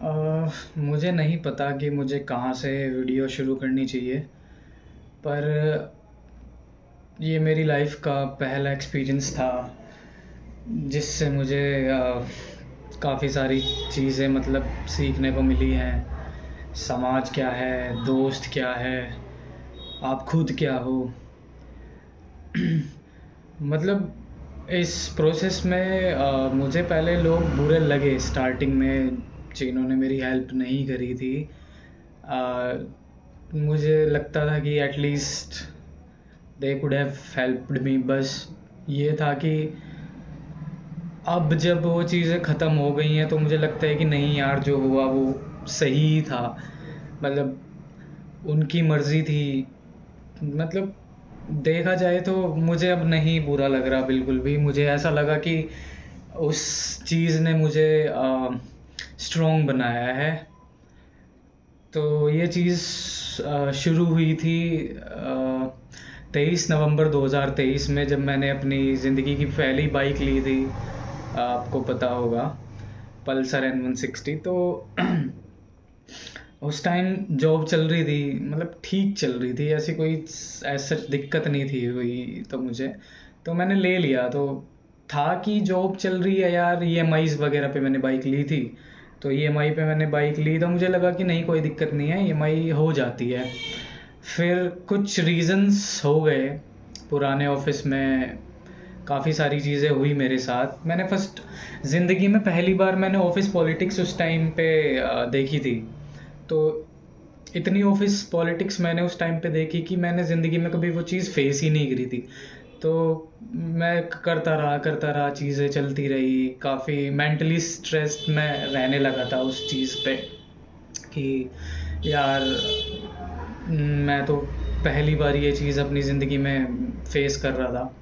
मुझे नहीं पता कि मुझे कहाँ से वीडियो शुरू करनी चाहिए, पर ये मेरी लाइफ का पहला एक्सपीरियंस था जिससे मुझे काफ़ी सारी चीज़ें मतलब सीखने को मिली हैं। समाज क्या है, दोस्त क्या है, आप खुद क्या हो। मतलब इस प्रोसेस में मुझे पहले लोग बुरे लगे स्टार्टिंग में, जिन्होंने मेरी हेल्प नहीं करी थी। मुझे लगता था कि at least they could have helped me. बस ये था कि अब जब वो चीज़ें ख़त्म हो गई हैं तो मुझे लगता है कि नहीं यार, जो हुआ वो सही ही था। मतलब उनकी मर्ज़ी थी। मतलब देखा जाए तो मुझे अब नहीं बुरा लग रहा बिल्कुल भी। मुझे ऐसा लगा कि उस चीज़ ने मुझे स्ट्रॉन्ग बनाया है। तो ये चीज़ शुरू हुई थी 23 नवंबर 2023 में, जब मैंने अपनी ज़िंदगी की पहली बाइक ली थी। आपको पता होगा, पल्सर N160। तो उस टाइम जॉब चल रही थी, मतलब ठीक चल रही थी, ऐसी कोई ऐसा दिक्कत नहीं थी हुई तो मुझे। तो मैंने ले लिया। तो था कि जॉब चल रही है यार, ईएमआईज़ वगैरह पे मैंने बाइक ली थी। तो ईएमआई पे मैंने बाइक ली, तो मुझे लगा कि नहीं कोई दिक्कत नहीं है, ईएमआई हो जाती है। फिर कुछ रीज़न्स हो गए, पुराने ऑफिस में काफ़ी सारी चीज़ें हुई मेरे साथ। मैंने फर्स्ट ज़िंदगी में पहली बार मैंने ऑफिस पॉलिटिक्स उस टाइम पे देखी थी। तो इतनी ऑफिस पॉलिटिक्स मैंने उस टाइम पे देखी कि मैंने ज़िंदगी में कभी वो चीज़ फेस ही नहीं करी थी। तो मैं करता रहा, चीज़ें चलती रही। काफ़ी मेंटली स्ट्रेस्ड मैं रहने लगा था उस चीज़ पे कि यार, मैं तो पहली बार ये चीज़ अपनी ज़िंदगी में फेस कर रहा था।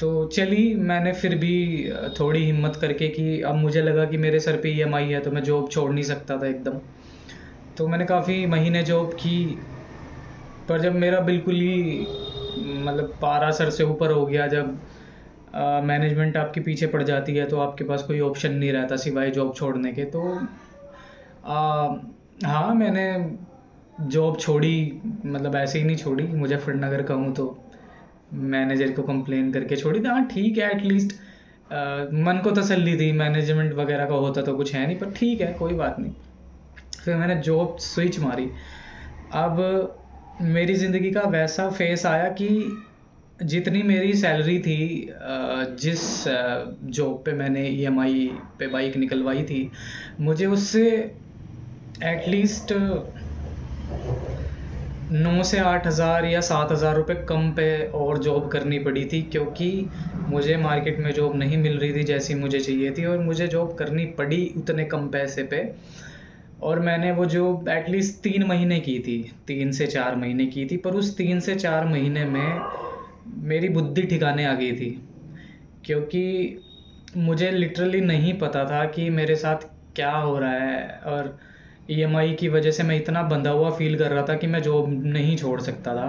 तो चली मैंने फिर भी थोड़ी हिम्मत करके कि अब मुझे लगा कि मेरे सर पे ईएमआई है तो मैं जॉब छोड़ नहीं सकता था एकदम। तो मैंने काफ़ी महीने जॉब की, पर जब मेरा बिल्कुल ही मतलब पारा सर से ऊपर हो गया, जब मैनेजमेंट आपके पीछे पड़ जाती है तो आपके पास कोई ऑप्शन नहीं रहता सिवाय जॉब छोड़ने के। तो आ, हाँ, मैंने जॉब छोड़ी, मतलब ऐसे ही नहीं छोड़ी। मुजफ्फरनगर का हूँ तो मैनेजर को कंप्लेन करके छोड़ी थी। हाँ ठीक है, एटलीस्ट मन को तसल्ली थी। मैनेजमेंट वगैरह का होता तो कुछ है नहीं, पर ठीक है, कोई बात नहीं। फिर मैंने जॉब स्विच मारी। अब मेरी ज़िंदगी का वैसा फेस आया कि जितनी मेरी सैलरी थी, जिस जॉब पे मैंने ईएमआई पे बाइक निकलवाई थी, मुझे उससे एटलीस्ट 9 से 8 हज़ार या 7 हज़ार रुपये कम पे और जॉब करनी पड़ी थी, क्योंकि मुझे मार्केट में जॉब नहीं मिल रही थी जैसी मुझे चाहिए थी, और मुझे जॉब करनी पड़ी उतने कम पैसे पे। और मैंने वो जॉब एटलीस्ट 3 महीने की थी, 3 से 4 महीने की थी। पर उस 3 से 4 महीने में मेरी बुद्धि ठिकाने आ गई थी, क्योंकि मुझे लिटरली नहीं पता था कि मेरे साथ क्या हो रहा है। और ईएमआई की वजह से मैं इतना बंधा हुआ फ़ील कर रहा था कि मैं जॉब नहीं छोड़ सकता था।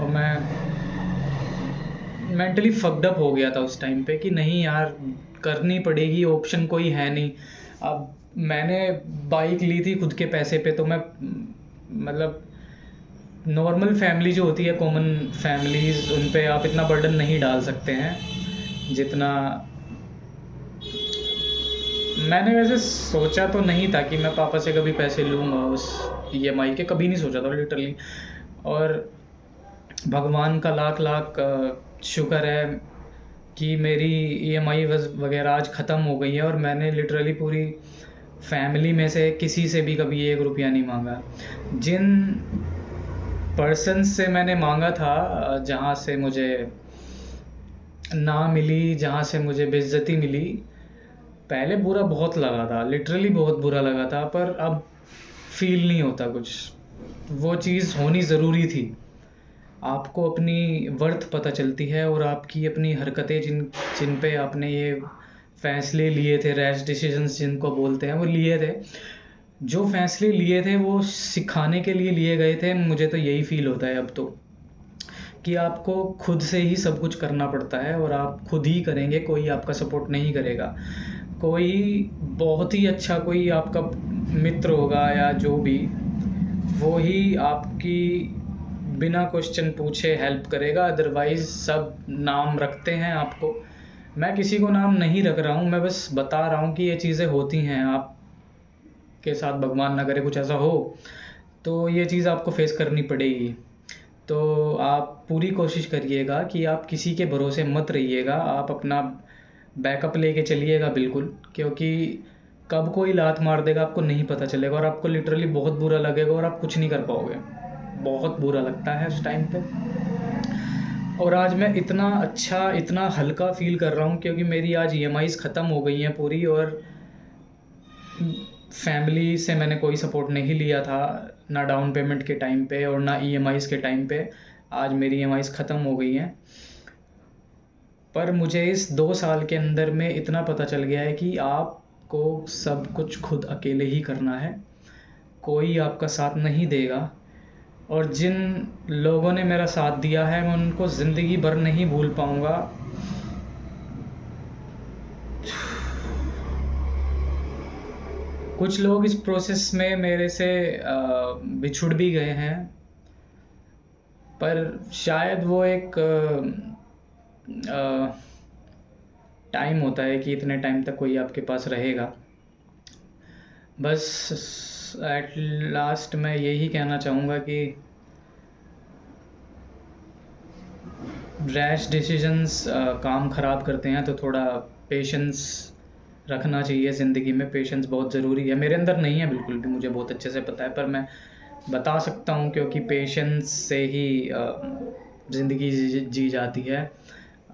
और मैं मेंटली फक्ड अप हो गया था उस टाइम पे कि नहीं यार, करनी पड़ेगी, ऑप्शन कोई है नहीं। अब मैंने बाइक ली थी खुद के पैसे पे, तो मैं मतलब नॉर्मल फैमिली जो होती है, कॉमन फैमिलीज़, उन पे आप इतना बर्डन नहीं डाल सकते हैं जितना मैंने। वैसे सोचा तो नहीं था कि मैं पापा से कभी पैसे लूँगा उस ईएमआई के, कभी नहीं सोचा था लिटरली। और भगवान का लाख लाख शुक्र है कि मेरी ईएमआई वगैरह आज ख़त्म हो गई है, और मैंने लिटरली पूरी फैमिली में से किसी से भी कभी 1 रुपया नहीं मांगा। जिन पर्सन से मैंने मांगा था, जहाँ से मुझे ना मिली, जहाँ से मुझे बेइज्जती मिली, पहले बुरा बहुत लगा था, लिटरली बहुत बुरा लगा था। पर अब फील नहीं होता कुछ। वो चीज़ होनी ज़रूरी थी। आपको अपनी वर्थ पता चलती है, और आपकी अपनी हरकतें, जिन जिन पे आपने ये फ़ैसले लिए थे, रैश डिसीजंस जिनको बोलते हैं, वो लिए थे। जो फ़ैसले लिए थे वो सिखाने के लिए लिए गए थे। मुझे तो यही फ़ील होता है अब तो, कि आपको खुद से ही सब कुछ करना पड़ता है, और आप खुद ही करेंगे, कोई आपका सपोर्ट नहीं करेगा। कोई बहुत ही अच्छा कोई आपका मित्र होगा या जो भी, वो ही आपकी बिना क्वेश्चन पूछे हेल्प करेगा, अदरवाइज़ सब नाम रखते हैं आपको। मैं किसी को नाम नहीं रख रहा हूँ, मैं बस बता रहा हूँ कि ये चीज़ें होती हैं, आपके साथ भगवान ना करे कुछ ऐसा हो, तो ये चीज़ आपको फेस करनी पड़ेगी। तो आप पूरी कोशिश करिएगा कि आप किसी के भरोसे मत रहिएगा, आप अपना बैकअप लेके चलिएगा बिल्कुल, क्योंकि कब कोई लात मार देगा आपको नहीं पता चलेगा और आपको लिटरली बहुत बुरा लगेगा और आप कुछ नहीं कर पाओगे। बहुत बुरा लगता है उस टाइम पे। और आज मैं इतना अच्छा, इतना हल्का फ़ील कर रहा हूँ क्योंकि मेरी आज ईएमआईज़ ख़त्म हो गई हैं पूरी, और फैमिली से मैंने कोई सपोर्ट नहीं लिया था, ना डाउन पेमेंट के टाइम पे और ना ईएमआईज़ के टाइम पे। आज मेरी ईएमआईज़ ख़त्म हो गई हैं। पर मुझे इस 2 साल के अंदर में इतना पता चल गया है कि आपको सब कुछ खुद अकेले ही करना है, कोई आपका साथ नहीं देगा। और जिन लोगों ने मेरा साथ दिया है, मैं उनको ज़िंदगी भर नहीं भूल पाऊँगा। कुछ लोग इस प्रोसेस में मेरे से बिछुड़ भी गए हैं, पर शायद वो एक टाइम होता है कि इतने टाइम तक कोई आपके पास रहेगा। बस एट लास्ट मैं यही कहना चाहूँगा कि रैश डिसीजंस काम ख़राब करते हैं, तो थोड़ा पेशेंस रखना चाहिए ज़िंदगी में। पेशेंस बहुत ज़रूरी है। मेरे अंदर नहीं है बिल्कुल भी, मुझे बहुत अच्छे से पता है, पर मैं बता सकता हूँ क्योंकि पेशेंस से ही ज़िंदगी जी जाती है।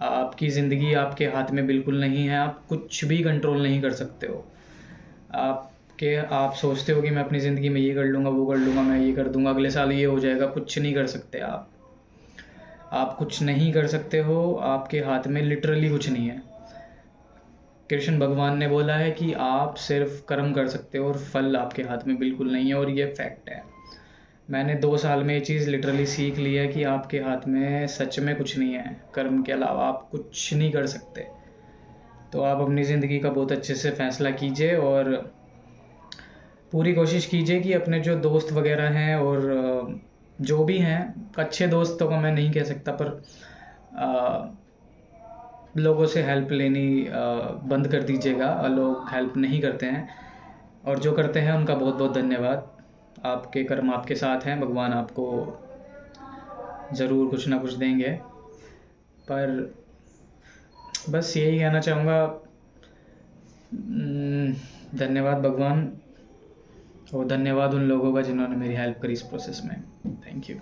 आपकी ज़िंदगी आपके हाथ में बिल्कुल नहीं है, आप कुछ भी कंट्रोल नहीं कर सकते हो। आप सोचते हो कि मैं अपनी ज़िंदगी में ये कर लूँगा, वो कर लूँगा, मैं ये कर दूँगा, अगले साल ये हो जाएगा, कुछ नहीं कर सकते आप कुछ नहीं कर सकते हो, आपके हाथ में लिटरली कुछ नहीं है। कृष्ण भगवान ने बोला है कि आप सिर्फ़ कर्म कर सकते हो और फल आपके हाथ में बिल्कुल नहीं है, और ये फैक्ट है। मैंने 2 साल में ये चीज़ लिटरली सीख ली है कि आपके हाथ में सच में कुछ नहीं है, कर्म के अलावा आप कुछ नहीं कर सकते। तो आप अपनी ज़िंदगी का बहुत अच्छे से फ़ैसला कीजिए और पूरी कोशिश कीजिए कि अपने जो दोस्त वग़ैरह हैं और जो भी हैं, अच्छे दोस्तों को मैं नहीं कह सकता, पर लोगों से हेल्प लेनी बंद कर दीजिएगा। लोग हेल्प नहीं करते हैं, और जो करते हैं उनका बहुत बहुत धन्यवाद। आपके कर्म आपके साथ हैं, भगवान आपको ज़रूर कुछ ना कुछ देंगे। पर बस यही कहना चाहूँगा, धन्यवाद भगवान, और धन्यवाद उन लोगों का जिन्होंने मेरी हेल्प करी इस प्रोसेस में। Thank you.